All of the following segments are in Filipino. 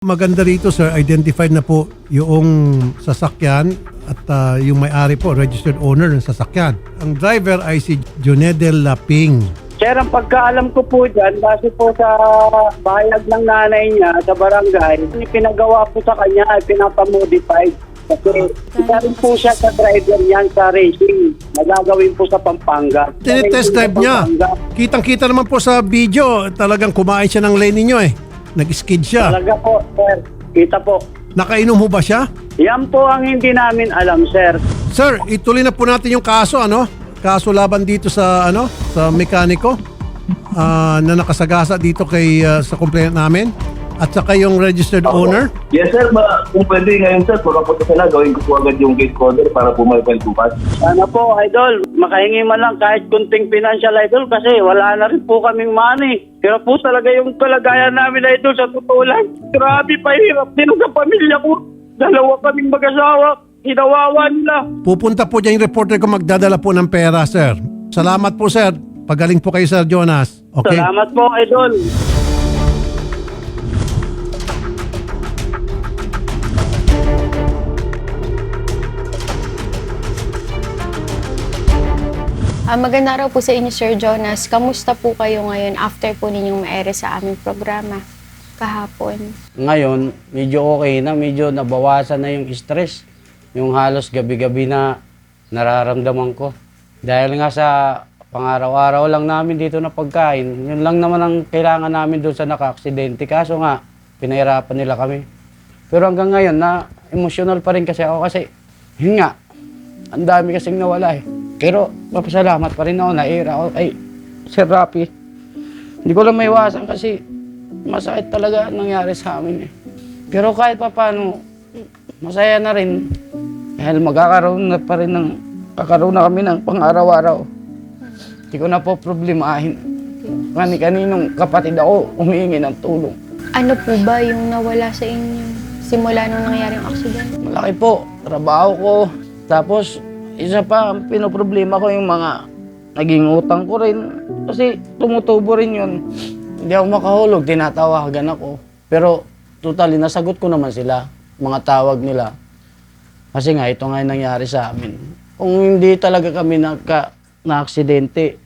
Maganda rito sir, identified na po yung sasakyan at yung may-ari po, registered owner ng sasakyan. Ang driver ay si Jonedel Laping. Sir, ang pagkaalam ko po dyan, kasi po sa bayag ng nanay niya sa barangay, pinagawa po sa kanya ay pinapamodified. Kasi isa rin po siya sa driver niyan sa racing. Nagagawin po sa Pampanga. Tinitest drive niya. Kitang-kita naman po sa video, talagang kumain siya ng lane ninyo eh. Nag-skid siya. Talaga po, sir. Kita po. Nakainom ho ba siya? Yan po ang hindi namin alam, sir. Sir, ituloy na po natin yung kaso, ano? Kaso laban dito sa, sa mekaniko na nakasagasa dito kay sa complainant namin at saka yung registered owner. Yes sir, kung pwede ngayon sir, kung kapunta sila, gawin ko po agad yung gate coder para pumalpal bukas. Sana po, idol, makahingi man lang kahit kunting financial, idol, kasi wala na rin po kaming money. Pero po talaga yung kalagayan namin, idol, sa totoo lang. Grabe, pahirap din sa pamilya ko. Dalawa kaming mag-asawa, hinawawan na. Pupunta po dyan yung reporter ko magdadala po ng pera, sir. Salamat po, sir. Pagaling po kayo, Sir Jonas. Okay? Salamat po, idol. Magandang araw po sa inyo, Sir Jonas. Kamusta po kayo ngayon after po ninyong maere sa aming programa kahapon? Ngayon, medyo okay na, medyo nabawasan na yung stress. Yung halos gabi-gabi na nararamdaman ko. Dahil nga sa pang-araw-araw lang namin dito na pagkain, yun lang naman ang kailangan namin doon sa naka-aksidente. Kaso nga, pinahirapan nila kami. Pero hanggang ngayon, na emotional pa rin kasi ako kasi, yun nga, ang dami kasing nawala eh. Pero mapasalamat pa rin ako, naira ako. Ay, Sir Rapi, hindi ko lang maiwasan kasi masakit talaga nangyari sa amin eh. Pero kahit pa paano, masaya na rin. Dahil magkakaroon na pa rin kakaroon na kami ng pang-araw-araw. Hindi ko na po problemahin. Kaninong kapatid ako humihingi ng tulong. Ano po ba yung nawala sa inyo simula nung nangyari ang aksidente? Malaki po, trabaho ko. Tapos, isa pa, ang pinoproblema ko yung mga naging utang ko rin. Kasi tumutubo rin yun. Hindi ako makahulog, tinatawagan ako. Pero totally, nasagot ko naman sila, mga tawag nila. Kasi nga, ito nga yung nangyari sa amin. Kung hindi talaga kami na-aksidente,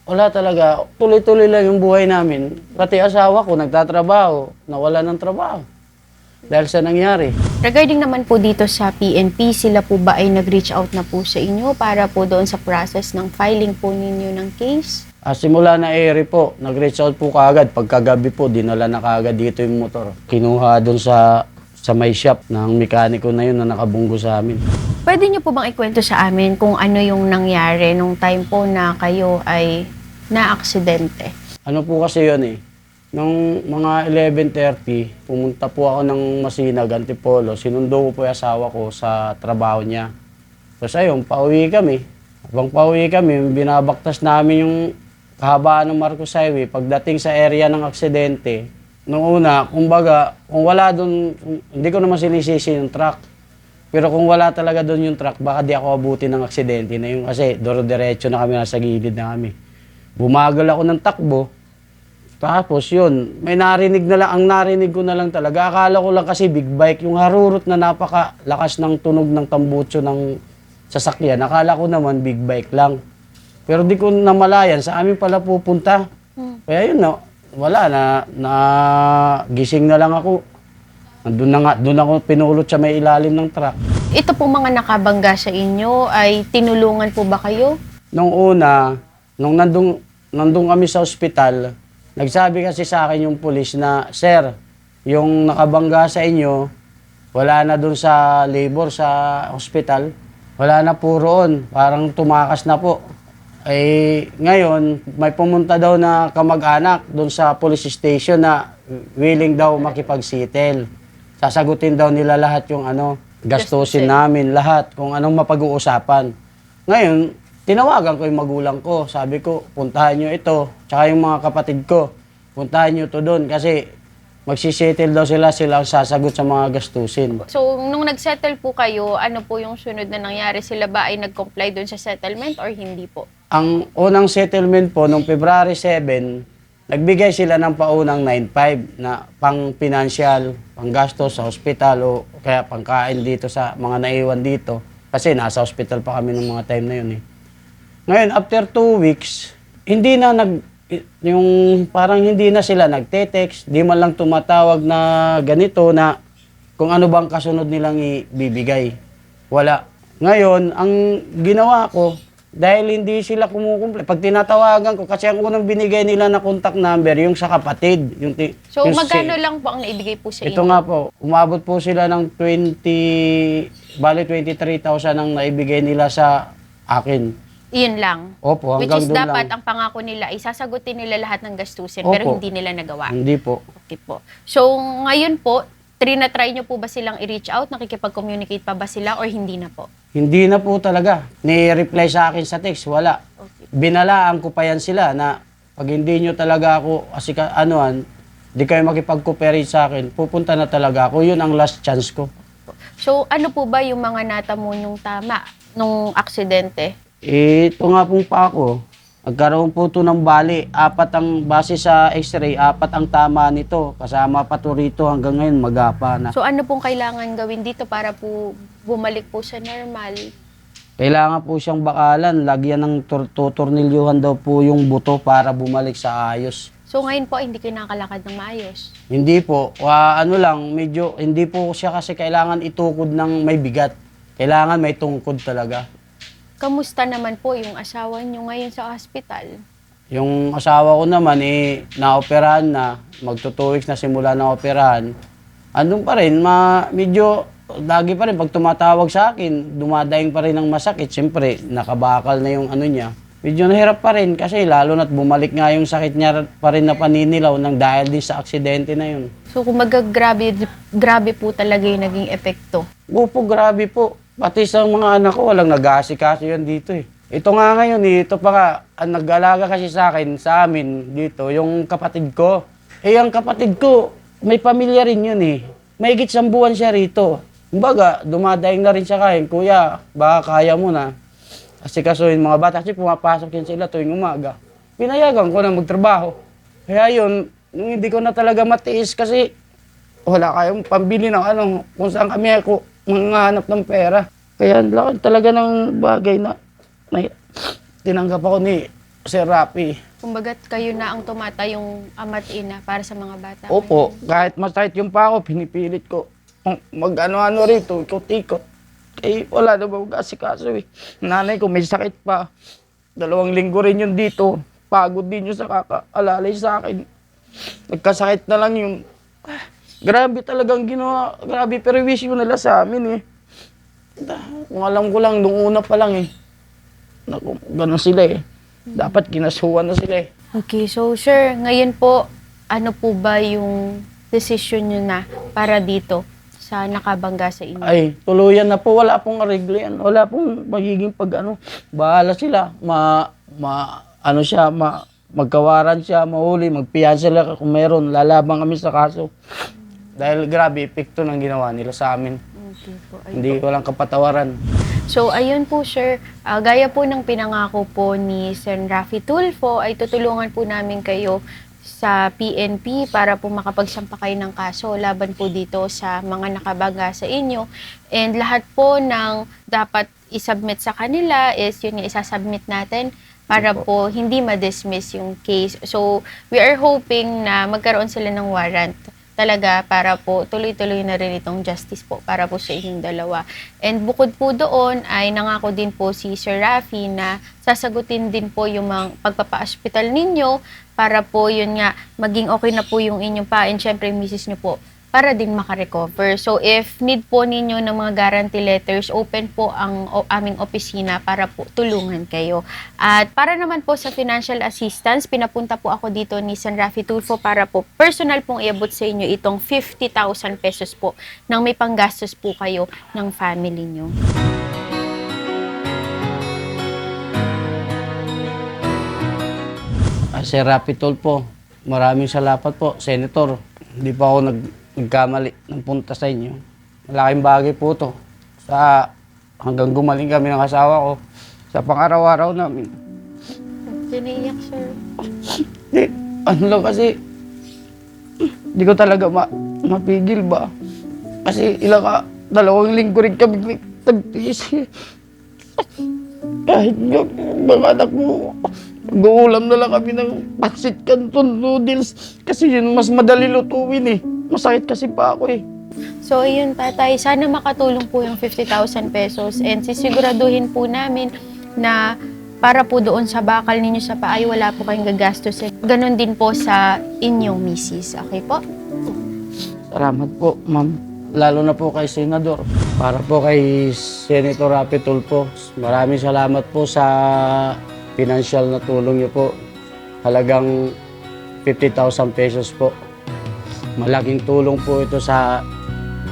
wala talaga. Tuloy-tuloy lang yung buhay namin. Pati asawa ko, nagtatrabaho, nawala ng trabaho. Dahil sa nangyari. Regarding naman po dito sa PNP, sila po ba ay nag-reach out na po sa inyo para po doon sa process ng filing po ninyo ng case? Simula na ere po, nag-reach out po kaagad. Pagkagabi po, dinala na kaagad dito yung motor. Kinuha doon sa may shop ng mekaniko na yun na nakabunggo sa amin. Pwede niyo po bang ikwento sa amin kung ano yung nangyari nung time po na kayo ay na-aksidente? Ano po kasi yun eh. Nung mga 11:30, pumunta po ako ng Masinag, Antipolo. Sinundo ko po yung asawa ko sa trabaho niya. Tapos ayun, pauwi kami. Habang pauwi kami, binabaktas namin yung kahabaan ng Marcos Highway. Pagdating sa area ng aksidente, nung una, kumbaga, kung wala doon, hindi ko naman sinisisi yung truck. Pero kung wala talaga doon yung truck, baka di ako abutin ng aksidente na yun. Kasi doro-diretso na kami, nasa gilid na kami. Bumagal ako ng takbo. Tapos yun, may narinig na lang, ang narinig ko na lang talaga. Akala ko lang kasi big bike, yung harurot na napakalakas ng tunog ng tambutso ng sasakyan. Akala ko naman big bike lang. Pero di ko namalayan, sa amin pala pupunta. Kaya yun na, wala na gising na lang ako. Doon ako pinulot sa may ilalim ng truck. Ito po mga nakabangga sa inyo, ay tinulungan po ba kayo? Nung una, nung nandun kami sa ospital, nagsabi kasi sa akin yung pulis na, Sir, yung nakabangga sa inyo, wala na doon sa labor sa hospital. Wala na po roon. Parang tumakas na po. Eh, ngayon, may pumunta daw na kamag-anak doon sa police station na willing daw makipag-settle. Sasagutin daw nila lahat yung gastusin namin, lahat, kung anong mapag-uusapan. Ngayon, tinawagan ko yung magulang ko. Sabi ko, puntahan nyo ito. Tsaka yung mga kapatid ko, puntahan nyo to doon. Kasi magsisettle daw sila ang sasagot sa mga gastusin. So, nung nag-settle po kayo, ano po yung sunod na nangyari? Sila ba ay nag-comply doon sa settlement or hindi po? Ang unang settlement po, nung February 7, nagbigay sila ng paunang 9,500 na pang financial, pang gastos sa hospital o kaya pangkain dito sa mga naiwan dito. Kasi nasa hospital pa kami ng mga time na yun eh. Ngayon, after 2 weeks, parang hindi na sila nagte-text, di man lang tumatawag na ganito na kung ano bang kasunod nilang ibibigay. Wala. Ngayon, ang ginawa ko, dahil hindi sila kumukumple, pag tinatawagan ko, kasi ang unang binigay nila na contact number, yung sa kapatid. So, magkano lang po ang naibigay po sa Ito inyo? nga po, umabot po sila ng 23,000 ang naibigay nila sa akin. Yun lang. Opo, Which hanggang is doon dapat lang. ang pangako nila, isasagutin nila lahat ng gastusin, Opo. pero hindi nila nagawa. Hindi po. Okay po. So, ngayon po, try nyo po ba silang i-reach out? Nakikipag-communicate pa ba sila or hindi na po? Hindi na po talaga. Ni-reply sa akin sa text, wala. Okay. Binalaan ko pa yan sila na pag hindi nyo talaga ako, di kayo makipag-cooperate sa akin, pupunta na talaga ako. Yun ang last chance ko. So, ano po ba yung mga natamo nyong tama nung aksidente? Ito nga pong pa ako. Nagkaroon po ito ng bali. 4 ang base sa x-ray, 4 ang tama nito. Kasama pa to rito hanggang ngayon, magapa na. So, ano pong kailangan gawin dito para po bumalik po sa normal? Kailangan po siyang bakalan. Lagyan ng tutornilyuhan daw po yung buto para bumalik sa ayos. So, ngayon po, hindi kayo nakakalakad ng maayos. Hindi po. Medyo, hindi po siya kasi kailangan itukod ng may bigat. Kailangan may tungkod talaga. Kamusta naman po yung asawa nyo ngayon sa hospital? Yung asawa ko naman, naoperahan na. Magto 2 weeks na simula na operahan. Andun pa rin, medyo, lagi pa rin, pag tumatawag sa akin, dumadaing pa rin ng masakit. Siyempre, nakabakal na yung ano niya. Medyo nahirap pa rin kasi lalo na't bumalik nga yung sakit niya pa rin na paninilaw nang dahil din sa aksidente na yun. So, kumaga grabe po talaga yung naging epekto. Opo, grabe po. Pati sa mga anak ko, walang nag-aasikaso yan dito eh. Ito nga ngayon, ito pa nga, ang nag-alaga kasi sa akin, sa amin dito, yung kapatid ko. Ang kapatid ko, may pamilya rin yun eh. Mahigit 10 buwan siya rito. Kumbaga, dumadaing na rin siya kain, kuya, baka kaya mo na. Kasi kasuhin mga bata, kasi pumapasok yan sila tuwing umaga. Pinayagan ko na magtrabaho. Kaya yun, nung hindi ko na talaga matiis kasi wala kayong pambili ng kung saan kami ako manghanap ng pera. Kaya laki talaga ng bagay na tinanggap ako ni Sir Rafi. Kumbaga kayo na ang tumatayong ama't ina para sa mga bata. Opo, kahit masakit yung pa ako, pinipilit ko. Mag-ano-ano rito, ikot-ikot. Wala na ba mag-asikaso eh. Nanay ko may sakit pa. 2 linggo rin yun dito. Pagod din yun sa kakaalalay sa akin. Nagkasakit na lang yung... Grabe talagang ginawa. Grabe, pero wish mo nila sa amin eh. Kung alam ko lang, nung una pa lang eh. Naku, ganun sila eh. Dapat kinasuhan na sila eh. Okay, so sir, ngayon po, ano po ba yung decision nyo na para dito sa nakabangga sa inyo? Ay, tuluyan na po. Wala pong areglo yan. Wala pong magiging bahala sila. Magkawaran siya, mahuli, magpiyan sila kung meron. Lalaban kami sa kaso. Dahil grabe, epekto ng ginawa nila sa amin. Okay po. Hindi ko lang kapatawaran. So, ayun po, sir. Gaya po ng pinangako po ni Sen. Rafi Tulfo, ay tutulungan po namin kayo sa PNP para po makapagsampa kayo ng kaso laban po dito sa mga nakabangga sa inyo. And lahat po ng dapat isubmit sa kanila is yun yung isasubmit natin para po hindi ma-dismiss yung case. So, we are hoping na magkaroon sila ng warrant talaga para po tuloy-tuloy na rin itong justice po para po sa inyong dalawa. And bukod po doon ay nangako din po si Sir Rafi na sasagutin din po yung mga pagpapa-hospital ninyo para po yun nga maging okay na po yung inyong pa and syempre yung misis nyo po para din makarecover. So if need po ninyo ng mga guarantee letters, open po ang aming opisina para po tulungan kayo. At para naman po sa financial assistance, pinapunta po ako dito ni Sen. Rafi Tulfo para po personal pong iabot sa inyo itong 50,000 pesos po nang may panggastos po kayo ng family nyo. Sir Rafi Tulfo, maraming salamat po, Senator. Hindi pa ako nagkamali ng punta sa inyo. Malaking bagay po to. Hanggang gumaling kami ng asawa ko sa pang-araw-araw namin. Pinaiyak, sir. ano lang kasi, hindi ko talaga mapigil ba. Kasi dalawang linggo rin kami nagtiis. Kahit nga, mga anak mo, mag-uulam na lang kami ng pancit canton noodles. Kasi yun mas madali lutuin eh. Masakit kasi pa ako eh. So, ayun, tatay, sana makatulong po yung 50,000 pesos and sisiguraduhin po namin na para po doon sa bakal ninyo sa paa ay wala po kayong gagastos. Ganon din po sa inyong misis. Okay po? Salamat po, ma'am. Lalo na po kay Senador. Para po kay Senator Rafi Tulfo. Maraming salamat po sa financial na tulong niyo po. Halagang 50,000 pesos po. Malaking tulong po ito sa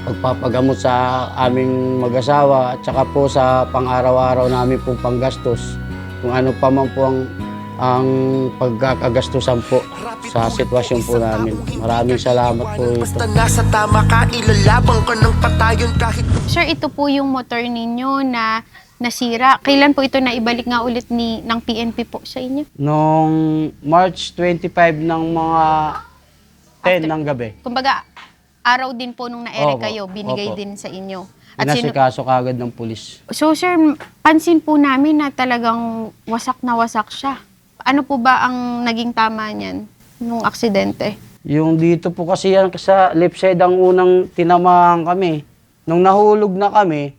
pagpapagamot sa aming mag-asawa at saka po sa pang-araw-araw namin pong panggastos. Kung ano pa man po ang pagkakagastusan po sa sitwasyon po namin. Maraming salamat po ito. Basta nasa tama ka, ilalabang ka ng patayon kahit... Sir, ito po yung motor ninyo na nasira. Kailan po ito naibalik nga ulit ng PNP po sa inyo? Noong March 25 ng mga 10 ng gabi. Kumbaga, araw din po nung na-ere Opo, kayo, binigay opo. din sa inyo. Inasikaso kagad ng pulis. So sir, pansin po namin na talagang wasak na wasak siya. Ano po ba ang naging tama niyan nung aksidente? Yung dito po kasi yan sa left side ang unang tinamaan kami. Nung nahulog na kami,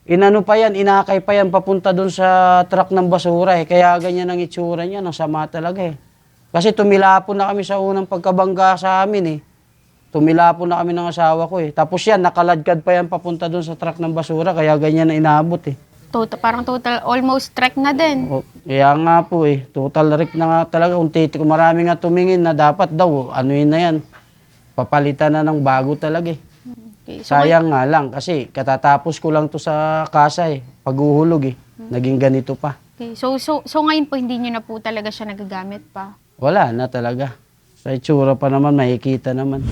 inano pa yan, inakay pa yan papunta doon sa truck ng basura eh. Kaya ganyan ang itsura niya, nasama talaga eh. Kasi tumilapon na kami sa unang pagkabangga sa amin eh. Tumilapon na kami ng asawa ko eh. Tapos yan, nakaladkad pa yan papunta doon sa truck ng basura, kaya ganyan na inabot eh. Parang total, almost wreck na din. O, kaya nga po eh, total wreck na nga talaga. Kung marami nga tumingin na dapat daw, ano yun na yan, papalitan na ng bago talaga eh. Okay, so Sayang nga lang kasi katatapos ko lang to sa kasa eh, paghuhulog eh. Naging ganito pa. okay, so ngayon po hindi niyo na po talaga siya nagagamit pa. Wala na talaga. Sa itsura pa naman, makikita naman.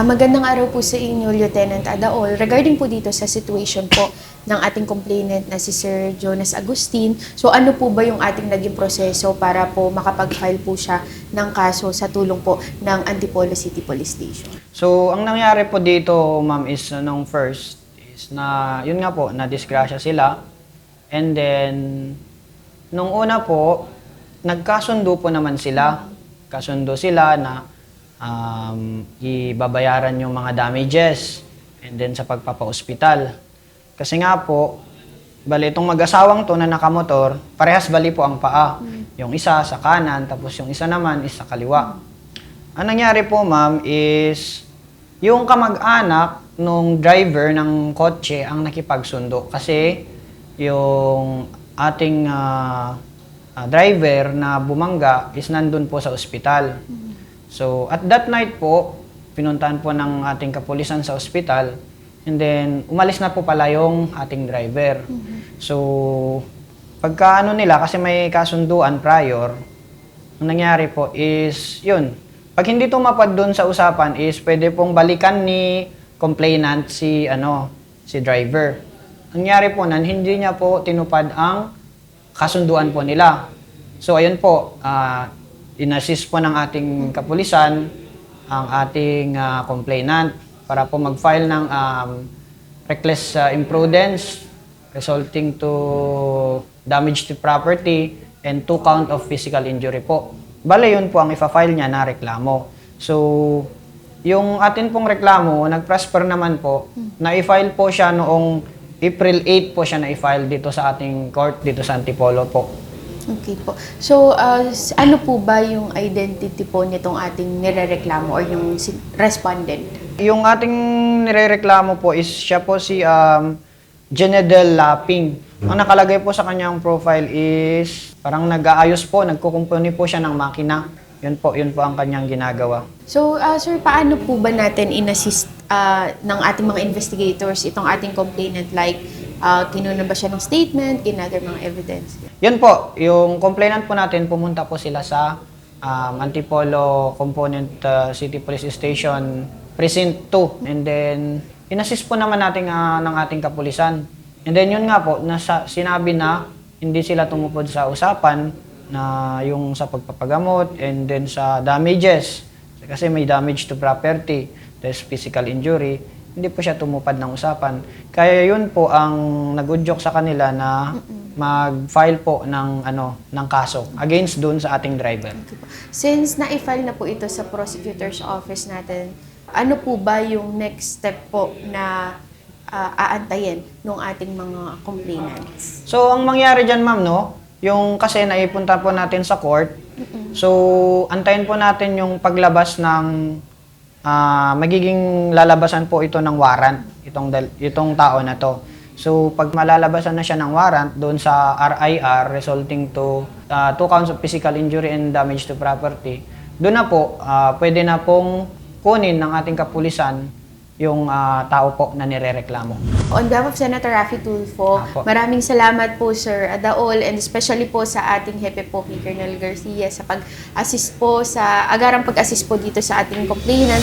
Magandang araw po sa inyo, Lieutenant Adaol. Regarding po dito sa situation po ng ating complainant na si Sir Jonas Agustin, so ano po ba yung ating naging proseso para po makapag-file po siya ng kaso sa tulong po ng Antipolo City Police Station? So, ang nangyari po dito, ma'am, is nung first is na, yun nga po, na-disgrasya sila. And then, nung una po, nagkasundo po naman sila. Kasundo sila na ibabayaran yung mga damages and then sa pagpapa-ospital. Kasi nga po, bali itong mag-asawang to na nakamotor, parehas bali po ang paa. Yung isa sa kanan, tapos yung isa naman is sa kaliwa. Ang nangyari po, ma'am, is yung kamag-anak nung driver ng kotse ang nakipagsundo. Kasi yung ating driver na bumangga is nandun po sa ospital. So, at that night po, pinuntahan po ng ating kapulisan sa ospital and then umalis na po pala yung ating driver. So, pagka ano nila, kasi may kasunduan prior, ang nangyari po is, yun, pag hindi tumapad doon sa usapan is pwede pong balikan ni complainant si driver. Ang nangyari po nan, hindi niya po tinupad ang kasunduan po nila. So, ayun po, in-assist po ng ating kapulisan ang ating complainant para po mag-file ng reckless imprudence resulting to damage to property and 2 count of physical injury po. Bale, yun po ang ifa-file niya na reklamo. So, yung atin pong reklamo, nag-prosper naman po, na i-file po siya noong April 8 po siya na-file dito sa ating court, dito sa Antipolo po. Okay po. So, ano po ba yung identity po nitong ating nirereklamo or yung respondent? Yung ating nirereklamo po is siya po si Jenedel Laping. Ang nakalagay po sa kanyang profile is parang nag-aayos po, nagkukumpuni po siya ng makina. Yun po ang kanyang ginagawa. So, sir, paano po ba natin in-assist ng ating mga investigators itong ating complainant? Like, kinuha ba siya ng statement, ginather mga evidence? Yun po, yung complainant po natin, pumunta po sila sa Antipolo Component City Police Station Precinct 2. And then, in-assist po naman natin ng ating kapulisan. And then, yun nga po, sinabi na hindi sila tumupod sa usapan na yung sa pagpapagamot and then sa damages. Kasi may damage to property, there's physical injury, hindi po siya tumupad ng usapan. Kaya yun po ang nag-udyok sa kanila na mag-file po ng kaso against dun sa ating driver. Since na-file na po ito sa prosecutor's office natin, ano po ba yung next step po na aantayin ng ating mga complainants? So, ang mangyari dyan, ma'am, yung kasi naipunta po natin sa court, so antayin po natin yung paglabas ng magiging lalabasan po ito ng warrant, itong tao na to. So, pag malalabasan na siya ng warrant doon sa RIR resulting to 2 counts of physical injury and damage to property, doon na po, pwede na pong kunin ng ating kapulisan yung tao po na nirereklamo. On behalf of Senator Raffy Tulfo, maraming salamat po Sir Adaol and especially po sa ating hepe po kay Colonel Garcia sa pag-assist po, sa agarang pag-assist po dito sa ating complainant.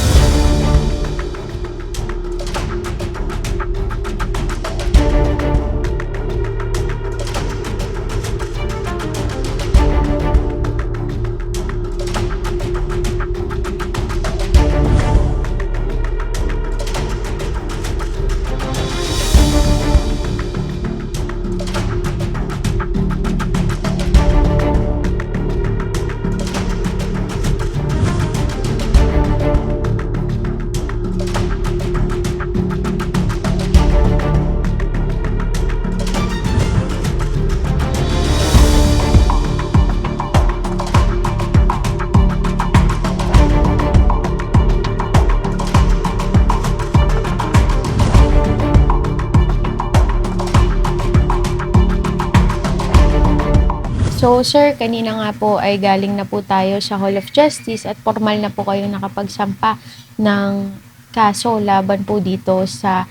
So sir, kanina nga po ay galing na po tayo sa Hall of Justice at formal na po kayo nakapagsampa ng kaso laban po dito sa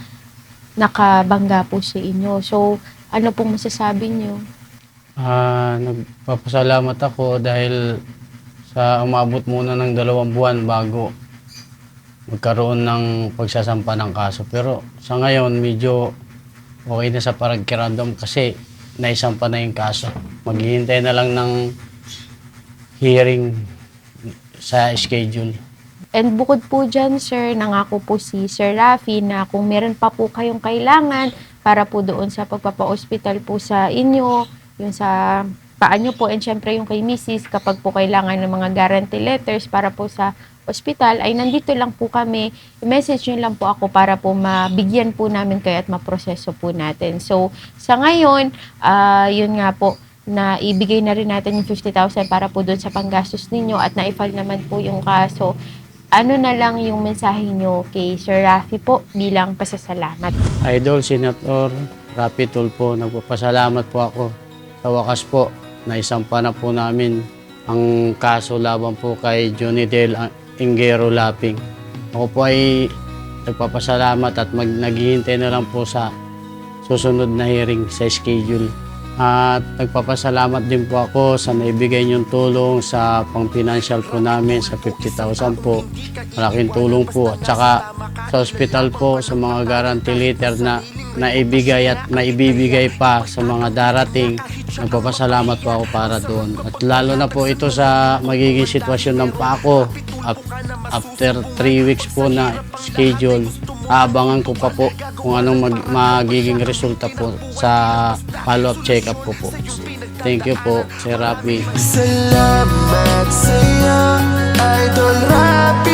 nakabangga po sa inyo. So ano pong masasabi niyo? Nagpapasalamat ako dahil sa umabot muna ng 2 buwan bago magkaroon ng pagsasampa ng kaso. Pero sa ngayon medyo okay na sa pakiramdam kasi naisampa na yung kaso. Maghihintay na lang ng hearing sa schedule. And bukod po dyan, sir, nangako po si Sir Raffy na kung meron pa po kayong kailangan para po doon sa pagpapa-hospital po sa inyo, yung sa paa nyo po, and syempre yung kay Mrs. kapag po kailangan ng mga guarantee letters para po sa ospital, ay nandito lang po kami. I-message nyo lang po ako para po mabigyan po namin kayo at maproseso po natin. So, sa ngayon, yun nga po, na ibigay na rin natin yung 50,000 para po doon sa panggastos ninyo at na-file naman po yung kaso. Ano na lang yung mensahe nyo kay Sir Raffy po bilang pasasalamat? Idol, Senator Raffy Tulfo, nagpapasalamat po ako. Sa wakas po, naisampa na po namin ang kaso laban po kay Jonedel Ingero Laping. Ako po ay nagpapasalamat at naghihintay na lang po sa susunod na hearing sa schedule. At nagpapasalamat din po ako sa naibigay niyong tulong sa pang-financial po namin sa 50,000 po. Malaking tulong po. At saka sa hospital po sa mga guarantee letter na naibigay at naibibigay pa sa mga darating. Nagpapasalamat po ako para doon. At lalo na po ito sa magiging sitwasyon ng pako. After 3 weeks po na schedule, aabangan ko pa po kung anong magiging resulta po sa follow-up check-up ko po. Thank you po, Sir Raffy. Salamat sa'yo, Idol Raffy